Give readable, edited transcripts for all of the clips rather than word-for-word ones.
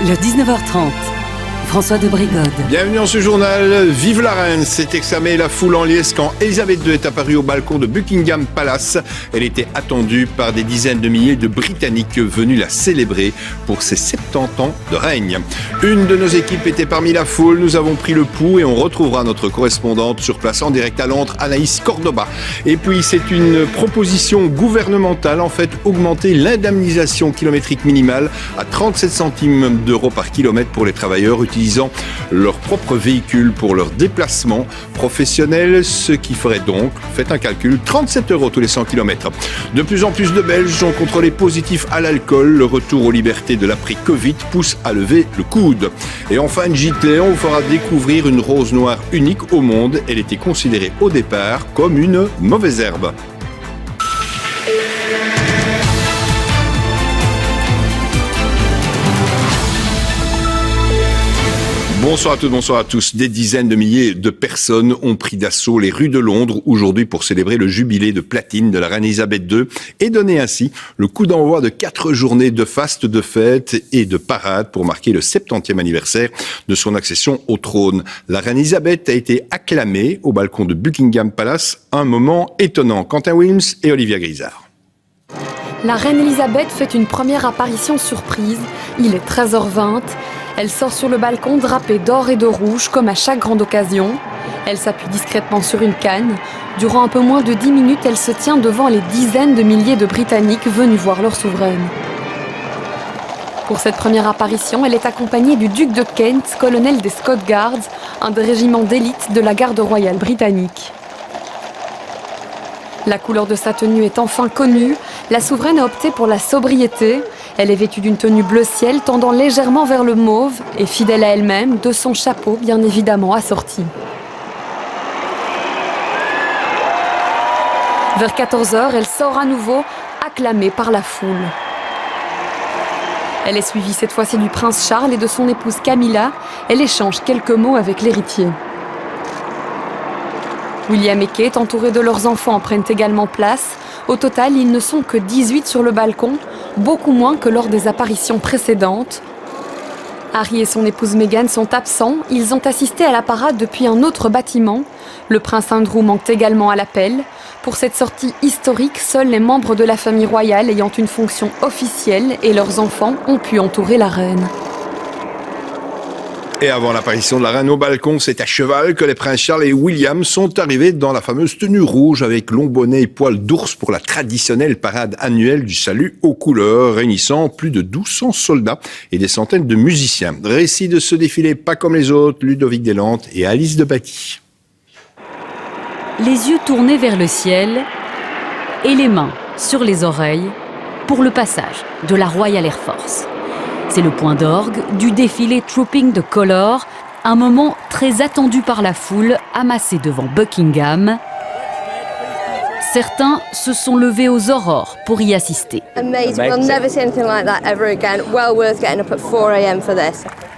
Le 19h30, François de Brigode. Bienvenue dans ce journal. Vive la reine, s'est exclamée la foule en liesse quand Elisabeth II est apparue au balcon de Buckingham Palace. Elle était attendue par des dizaines de milliers de Britanniques venus la célébrer pour ses 70 ans de règne. Une de nos équipes était parmi la foule. Nous avons pris le pouls et on retrouvera notre correspondante sur place en direct à Londres, Anaïs Cordoba. Et puis c'est une proposition gouvernementale, en fait, augmenter l'indemnisation kilométrique minimale à 37 centimes d'euros par kilomètre pour les travailleurs utilisant leur propre véhicule pour leur déplacement professionnel, ce qui ferait donc, faites un calcul, 37 euros tous les 100 km. De plus en plus de Belges ont contrôlé positif à l'alcool. Le retour aux libertés de l'après-Covid pousse à lever le coude. Et enfin, JT, on vous fera découvrir une rose noire unique au monde. Elle était considérée au départ comme une mauvaise herbe. Bonsoir à toutes, bonsoir à tous. Des dizaines de milliers de personnes ont pris d'assaut les rues de Londres aujourd'hui pour célébrer le jubilé de platine de la reine Elisabeth II et donner ainsi le coup d'envoi de 4 journées de faste, de fêtes et de parades pour marquer le 70e anniversaire de son accession au trône. La reine Elisabeth a été acclamée au balcon de Buckingham Palace, un moment étonnant. Quentin Wilms et Olivia Grisard. La reine Elisabeth fait une première apparition surprise. Il est 13h20. Elle sort sur le balcon drapée d'or et de rouge, comme à chaque grande occasion. Elle s'appuie discrètement sur une canne. Durant un peu moins de 10 minutes, elle se tient devant les dizaines de milliers de Britanniques venus voir leur souveraine. Pour cette première apparition, elle est accompagnée du duc de Kent, colonel des Scott Guards, un des régiments d'élite de la garde royale britannique. La couleur de sa tenue est enfin connue. La souveraine a opté pour la sobriété. Elle est vêtue d'une tenue bleu ciel tendant légèrement vers le mauve et fidèle à elle-même, de son chapeau bien évidemment assorti. Vers 14h, elle sort à nouveau, acclamée par la foule. Elle est suivie cette fois-ci du prince Charles et de son épouse Camilla. Elle échange quelques mots avec l'héritier. William et Kate, entourés de leurs enfants, prennent également place. Au total, ils ne sont que 18 sur le balcon, beaucoup moins que lors des apparitions précédentes. Harry et son épouse Meghan sont absents. Ils ont assisté à la parade depuis un autre bâtiment. Le prince Andrew manque également à l'appel. Pour cette sortie historique, seuls les membres de la famille royale ayant une fonction officielle et leurs enfants ont pu entourer la reine. Et avant l'apparition de la reine au balcon, c'est à cheval que les princes Charles et William sont arrivés dans la fameuse tenue rouge avec long bonnet et poils d'ours pour la traditionnelle parade annuelle du salut aux couleurs, réunissant plus de 1200 soldats et des centaines de musiciens. Récit de ce défilé pas comme les autres, Ludovic Deslandes et Alice de Batty. Les yeux tournés vers le ciel et les mains sur les oreilles pour le passage de la Royal Air Force. C'est le point d'orgue du défilé Trooping the Colour, un moment très attendu par la foule amassée devant Buckingham. Certains se sont levés aux aurores pour y assister.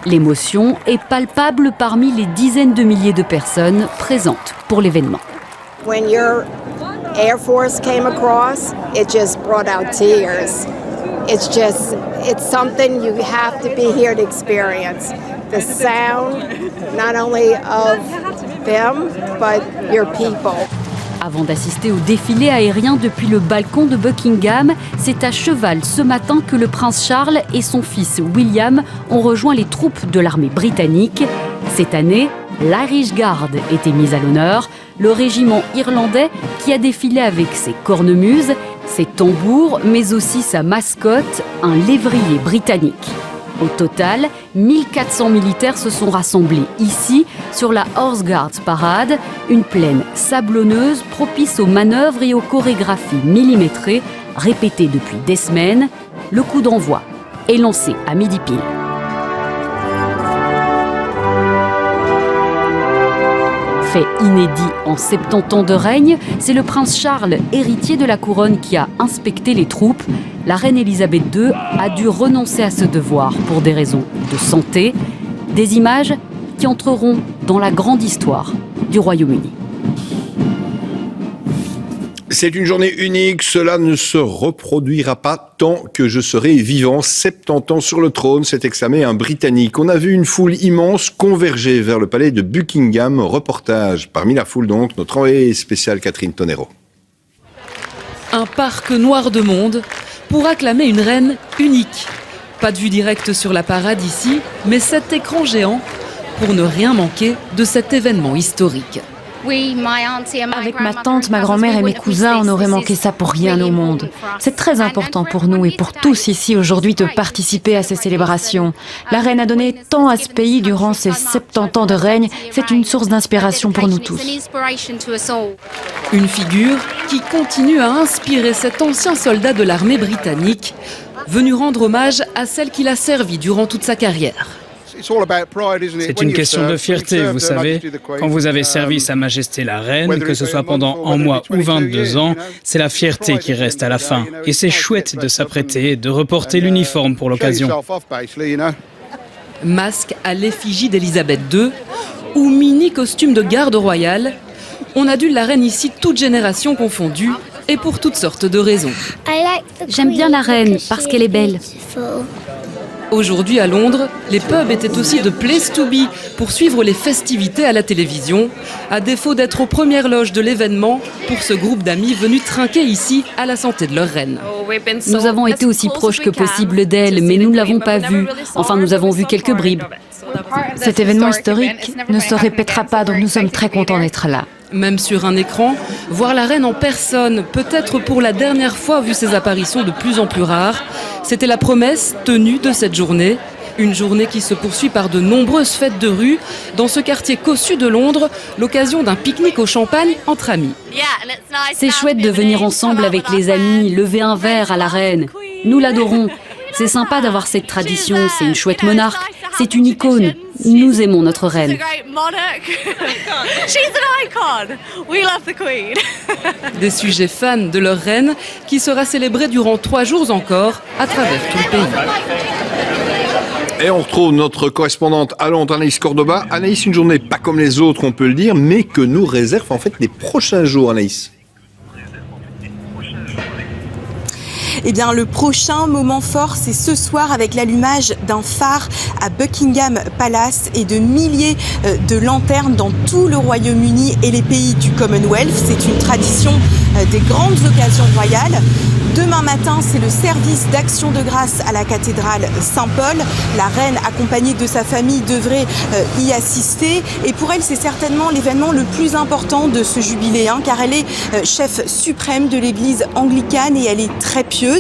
L'émotion est palpable parmi les dizaines de milliers de personnes présentes pour l'événement. When your Air Force came across, it just brought out tears. It's something you have to be here to experience. The sound, not only of them, but your people. Avant d'assister au défilé aérien depuis le balcon de Buckingham, c'est à cheval ce matin que le prince Charles et son fils William ont rejoint les troupes de l'armée britannique. Cette année, l'Irish Guard était mise à l'honneur, le régiment irlandais qui a défilé avec ses cornemuses, ses tambours, mais aussi sa mascotte, un lévrier britannique. Au total, 1400 militaires se sont rassemblés ici, sur la Horse Guards Parade, une plaine sablonneuse propice aux manœuvres et aux chorégraphies millimétrées, répétées depuis des semaines. Le coup d'envoi est lancé à midi pile. Fait inédit en 70 ans de règne, c'est le prince Charles, héritier de la couronne, qui a inspecté les troupes. La reine Elisabeth II a dû renoncer à ce devoir pour des raisons de santé. Des images qui entreront dans la grande histoire du Royaume-Uni. C'est une journée unique, cela ne se reproduira pas tant que je serai vivant. 70 ans sur le trône, s'est exclamé un Britannique. On a vu une foule immense converger vers le palais de Buckingham. Reportage parmi la foule donc, notre envoyée spéciale Catherine Tonero. Un parc noir de monde pour acclamer une reine unique. Pas de vue directe sur la parade ici, mais cet écran géant pour ne rien manquer de cet événement historique. Avec ma tante, ma grand-mère et mes cousins, on n'aurait manqué ça pour rien au monde. C'est très important pour nous et pour tous ici aujourd'hui de participer à ces célébrations. La reine a donné tant à ce pays durant ses 70 ans de règne. C'est une source d'inspiration pour nous tous. Une figure qui continue à inspirer cet ancien soldat de l'armée britannique, venu rendre hommage à celle qu'il a servie durant toute sa carrière. C'est une question de fierté, vous savez. Quand vous avez servi Sa Majesté la Reine, que ce soit pendant un mois ou 22 ans, c'est la fierté qui reste à la fin. Et c'est chouette de s'apprêter, de reporter l'uniforme pour l'occasion. Masque à l'effigie d'Élisabeth II ou mini costume de garde royale, on adulte la reine ici toutes générations confondues et pour toutes sortes de raisons. J'aime bien la reine parce qu'elle est belle. Aujourd'hui à Londres, les pubs étaient aussi de place to be pour suivre les festivités à la télévision, à défaut d'être aux premières loges de l'événement pour ce groupe d'amis venus trinquer ici à la santé de leur reine. Nous avons été aussi proches que possible d'elle, mais nous ne l'avons pas vue. Enfin, nous avons vu quelques bribes. Cet événement historique ne se répétera pas, donc nous sommes très contents d'être là. Même sur un écran, voir la reine en personne, peut-être pour la dernière fois vu ses apparitions de plus en plus rares, c'était la promesse tenue de cette journée. Une journée qui se poursuit par de nombreuses fêtes de rue dans ce quartier cossu de Londres, l'occasion d'un pique-nique au champagne entre amis. C'est chouette de venir ensemble avec les amis, lever un verre à la reine. Nous l'adorons. C'est sympa d'avoir cette tradition, c'est une chouette monarque, c'est une icône. Nous aimons notre reine. Des sujets fans de leur reine qui sera célébrée durant 3 jours encore à travers tout le pays. Et on retrouve notre correspondante à Londres, Anaïs Cordoba. Anaïs, une journée pas comme les autres, on peut le dire, mais que nous réserve en fait les prochains jours, Anaïs. Eh bien, le prochain moment fort, c'est ce soir avec l'allumage d'un phare à Buckingham Palace et de milliers de lanternes dans tout le Royaume-Uni et les pays du Commonwealth. C'est une tradition des grandes occasions royales. Demain matin, c'est le service d'action de grâce à la cathédrale Saint-Paul. La reine, accompagnée de sa famille, devrait y assister. Et pour elle, c'est certainement l'événement le plus important de ce jubilé, car elle est chef suprême de l'église anglicane et elle est très pieuse.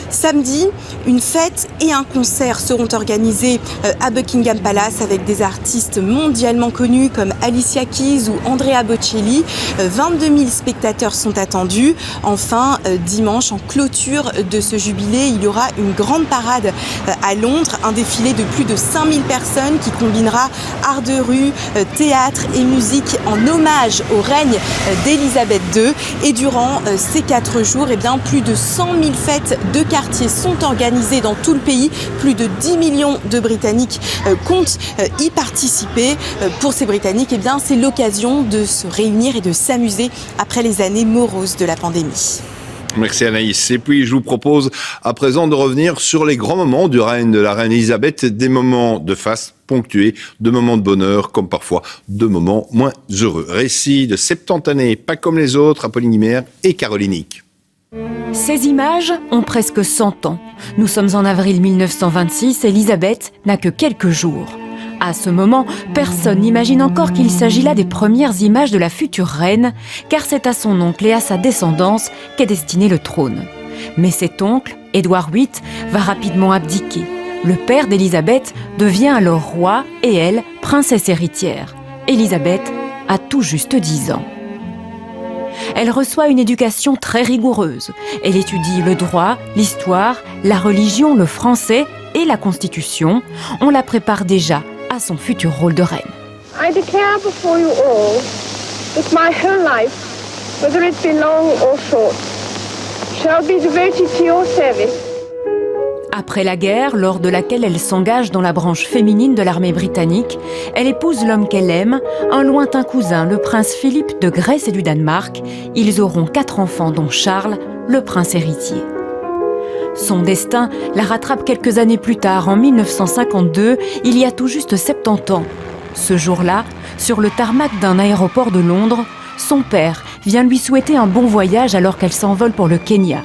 Samedi, une fête et un concert seront organisés à Buckingham Palace avec des artistes mondialement connus comme Alicia Keys ou Andrea Bocelli. 22 000 spectateurs sont attendus. Enfin, dimanche, en clôture de ce jubilé, il y aura une grande parade à Londres, un défilé de plus de 5000 personnes qui combinera art de rue, théâtre et musique en hommage au règne d'Élisabeth II. Et durant ces 4 jours, eh bien, plus de 100 000 fêtes de quartier sont organisées dans tout le pays. Plus de 10 millions de Britanniques comptent y participer. Pour ces Britanniques, eh bien, c'est l'occasion de se réunir et de s'amuser après les années moroses de la pandémie. Merci Anaïs. Et puis je vous propose à présent de revenir sur les grands moments du règne de la reine Elisabeth, des moments de face ponctués, de moments de bonheur comme parfois de moments moins heureux. Récit de 70 années, pas comme les autres, Apolline Guimard et Caroline Nick. Ces images ont presque 100 ans. Nous sommes en avril 1926, Elisabeth n'a que quelques jours. À ce moment, personne n'imagine encore qu'il s'agit là des premières images de la future reine, car c'est à son oncle et à sa descendance qu'est destiné le trône. Mais cet oncle, Édouard VIII, va rapidement abdiquer. Le père d'Élisabeth devient alors roi et elle, princesse héritière. Élisabeth a tout juste 10 ans. Elle reçoit une éducation très rigoureuse. Elle étudie le droit, l'histoire, la religion, le français et la Constitution. On la prépare déjà à son futur rôle de reine. I declare before you all that my whole life, whether it be long or short, shall be devoted to your service. Après la guerre, lors de laquelle elle s'engage dans la branche féminine de l'armée britannique, elle épouse l'homme qu'elle aime, un lointain cousin, le prince Philippe de Grèce et du Danemark. Ils auront 4 enfants, dont Charles, le prince héritier. Son destin la rattrape quelques années plus tard, en 1952, il y a tout juste 70 ans. Ce jour-là, sur le tarmac d'un aéroport de Londres, son père vient lui souhaiter un bon voyage alors qu'elle s'envole pour le Kenya.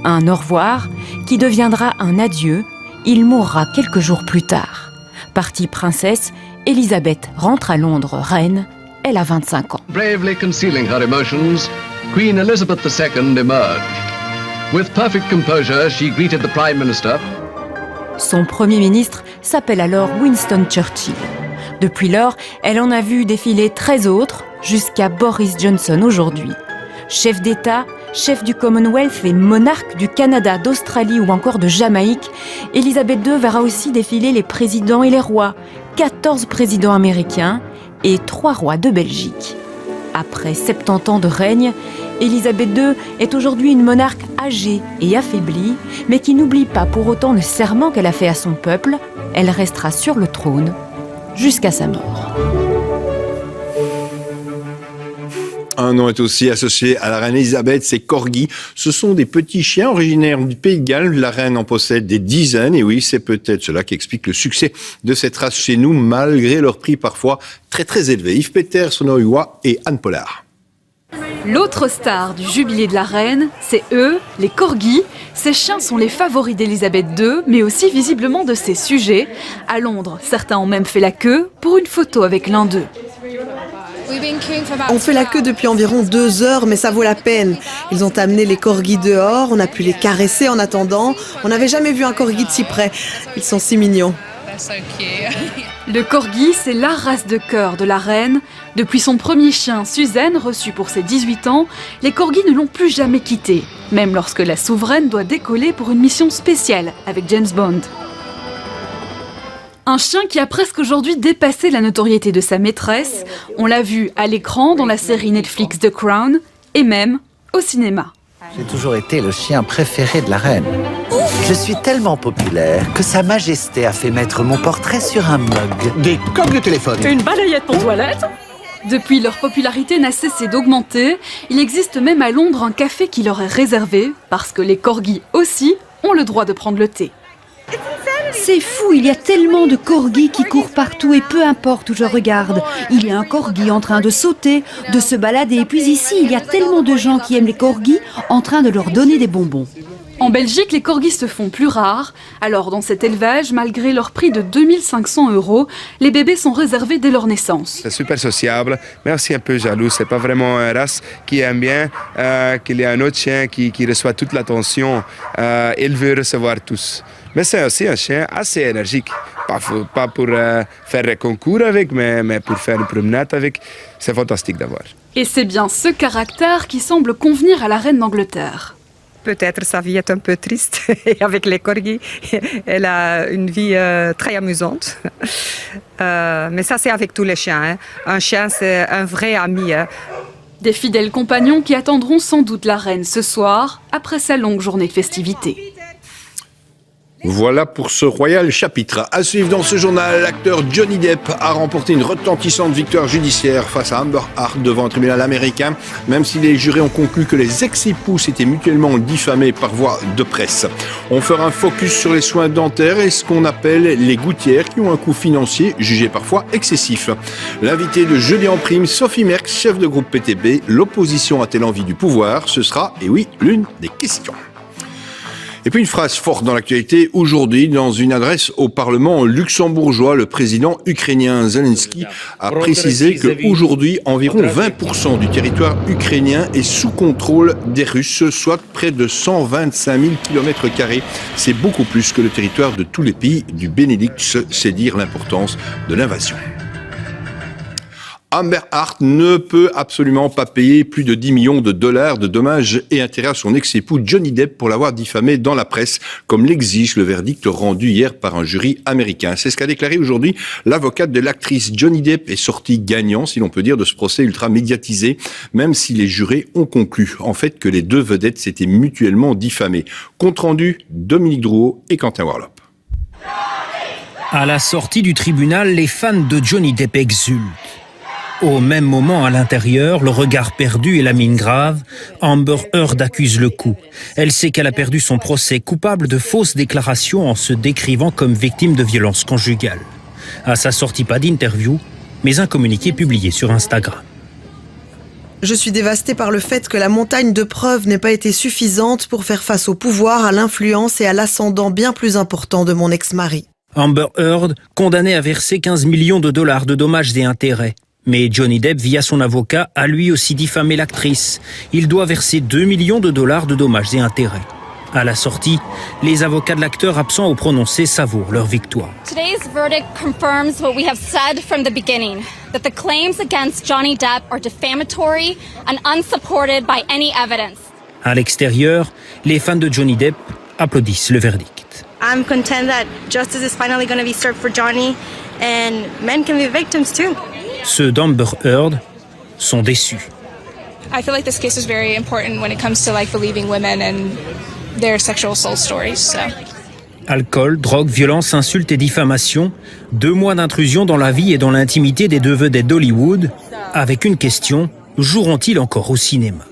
Un au revoir qui deviendra un adieu. Il mourra quelques jours plus tard. Partie princesse, Élisabeth rentre à Londres, reine. Elle a 25 ans. Bravely concealing her emotions, Queen Elizabeth II emerged. With perfect composure, she greeted the Prime Minister. Son premier ministre s'appelle alors Winston Churchill. Depuis lors, elle en a vu défiler 13 autres, jusqu'à Boris Johnson aujourd'hui. Chef d'État, chef du Commonwealth et monarque du Canada, d'Australie ou encore de Jamaïque, Élisabeth II verra aussi défiler les présidents et les rois, 14 présidents américains et 3 rois de Belgique. Après 70 ans de règne, Élisabeth II est aujourd'hui une monarque âgée et affaiblie, mais qui n'oublie pas pour autant le serment qu'elle a fait à son peuple. Elle restera sur le trône jusqu'à sa mort. Un nom est aussi associé à la reine Elisabeth, c'est Corgis. Ce sont des petits chiens originaires du Pays de Galles. La reine en possède des dizaines. Et oui, c'est peut-être cela qui explique le succès de cette race chez nous, malgré leur prix parfois très très élevé. Yves Peter, Sono Hua et Anne Pollard. L'autre star du jubilé de la reine, c'est eux, les corgis. Ces chiens sont les favoris d'Élisabeth II, mais aussi visiblement de ses sujets. À Londres, certains ont même fait la queue pour une photo avec l'un d'eux. On fait la queue depuis environ 2 heures, mais ça vaut la peine. Ils ont amené les corgis dehors, on a pu les caresser en attendant. On n'avait jamais vu un corgi de si près. Ils sont si mignons. Le corgi, c'est la race de cœur de la reine. Depuis son premier chien, Suzanne, reçu pour ses 18 ans, les corgis ne l'ont plus jamais quitté, même lorsque la souveraine doit décoller pour une mission spéciale avec James Bond. Un chien qui a presque aujourd'hui dépassé la notoriété de sa maîtresse. On l'a vu à l'écran dans la série Netflix The Crown et même au cinéma. J'ai toujours été le chien préféré de la reine. Je suis tellement populaire que Sa Majesté a fait mettre mon portrait sur un mug. Des coques de téléphone. Une balayette pour toilette. Depuis, leur popularité n'a cessé d'augmenter. Il existe même à Londres un café qui leur est réservé parce que les corgis aussi ont le droit de prendre le thé. C'est fou, il y a tellement de corgis qui courent partout et peu importe où je regarde. Il y a un corgi en train de sauter, de se balader. Et puis ici, il y a tellement de gens qui aiment les corgis en train de leur donner des bonbons. En Belgique, les corgis se font plus rares. Alors, dans cet élevage, malgré leur prix de 2500 €, les bébés sont réservés dès leur naissance. C'est super sociable, mais aussi un peu jaloux. C'est pas vraiment une race qui aime bien qu'il y ait un autre chien qui reçoit toute l'attention. Il veut recevoir tous. Mais c'est aussi un chien assez énergique. Pas pour faire un concours avec, mais pour faire une promenade avec. C'est fantastique d'avoir. Et c'est bien ce caractère qui semble convenir à la reine d'Angleterre. Peut-être sa vie est un peu triste et avec les corgis, elle a une vie très amusante. Mais ça, c'est avec tous les chiens. Hein. Un chien, c'est un vrai ami. Hein. Des fidèles compagnons qui attendront sans doute la reine ce soir, après sa longue journée de festivités. Voilà pour ce royal chapitre. À suivre dans ce journal, l'acteur Johnny Depp a remporté une retentissante victoire judiciaire face à Amber Heard devant un tribunal américain, même si les jurés ont conclu que les ex-époux s'étaient mutuellement diffamés par voie de presse. On fera un focus sur les soins dentaires et ce qu'on appelle les gouttières qui ont un coût financier jugé parfois excessif. L'invité de Jeudi en prime, Sophie Merckx, chef de groupe PTB. L'opposition a-t-elle envie du pouvoir? Ce sera, et oui, l'une des questions. Et puis une phrase forte dans l'actualité. Aujourd'hui, dans une adresse au Parlement luxembourgeois, le président ukrainien Zelensky a précisé qu'aujourd'hui, environ 20% du territoire ukrainien est sous contrôle des Russes, soit près de 125 000 km². C'est beaucoup plus que le territoire de tous les pays du Benelux, c'est dire l'importance de l'invasion. Amber Heard ne peut absolument pas payer plus de 10 millions de dollars de dommages et intérêts à son ex-époux Johnny Depp pour l'avoir diffamé dans la presse, comme l'exige le verdict rendu hier par un jury américain. C'est ce qu'a déclaré aujourd'hui l'avocate de l'actrice. Johnny Depp est sorti gagnant, si l'on peut dire, de ce procès ultra médiatisé, même si les jurés ont conclu, en fait, que les deux vedettes s'étaient mutuellement diffamées. Compte rendu, Dominique Drouot et Quentin Warlop. À la sortie du tribunal, les fans de Johnny Depp exultent. Au même moment, à l'intérieur, le regard perdu et la mine grave, Amber Heard accuse le coup. Elle sait qu'elle a perdu son procès, coupable de fausses déclarations en se décrivant comme victime de violences conjugales. À sa sortie, pas d'interview, mais un communiqué publié sur Instagram. Je suis dévastée par le fait que la montagne de preuves n'ait pas été suffisante pour faire face au pouvoir, à l'influence et à l'ascendant bien plus important de mon ex-mari. Amber Heard, condamnée à verser 15 millions de dollars de dommages et intérêts. Mais Johnny Depp, via son avocat, a lui aussi diffamé l'actrice. Il doit verser 2 millions de dollars de dommages et intérêts. À la sortie, les avocats de l'acteur absents au prononcé savourent leur victoire. Today's verdict confirms what we have said from the beginning, that the claims against Johnny Depp are defamatory and unsupported by any evidence. À l'extérieur, les fans de Johnny Depp applaudissent le verdict. I'm content that justice is finally going to be served for Johnny and men can be victims too. Ceux d'Amber Heard sont déçus. I feel like this case is very important when it comes to believing women and their sexual assault stories. So. Alcool, drogue, violence, insultes et diffamation. 2 mois d'intrusion dans la vie et dans l'intimité des deux vedettes d'Hollywood. Avec une question, joueront-ils encore au cinéma?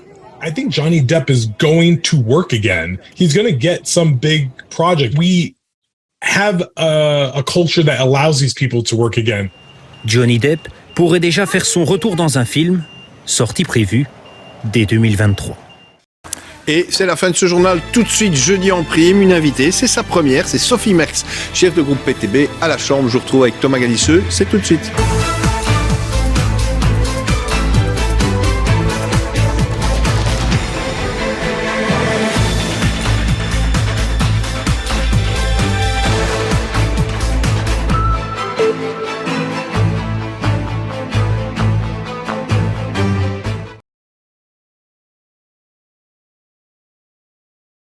I think Johnny Depp is going to work again. He's going to get some big project. We have a culture that allows these people to work again. Johnny Depp pourrait déjà faire son retour dans un film, sortie prévue dès 2023. Et c'est la fin de ce journal. Tout de suite, jeudi en prime, une invitée. C'est sa première, c'est Sophie Merckx, chef de groupe PTB à la Chambre. Je vous retrouve avec Thomas Galisseux. C'est tout de suite.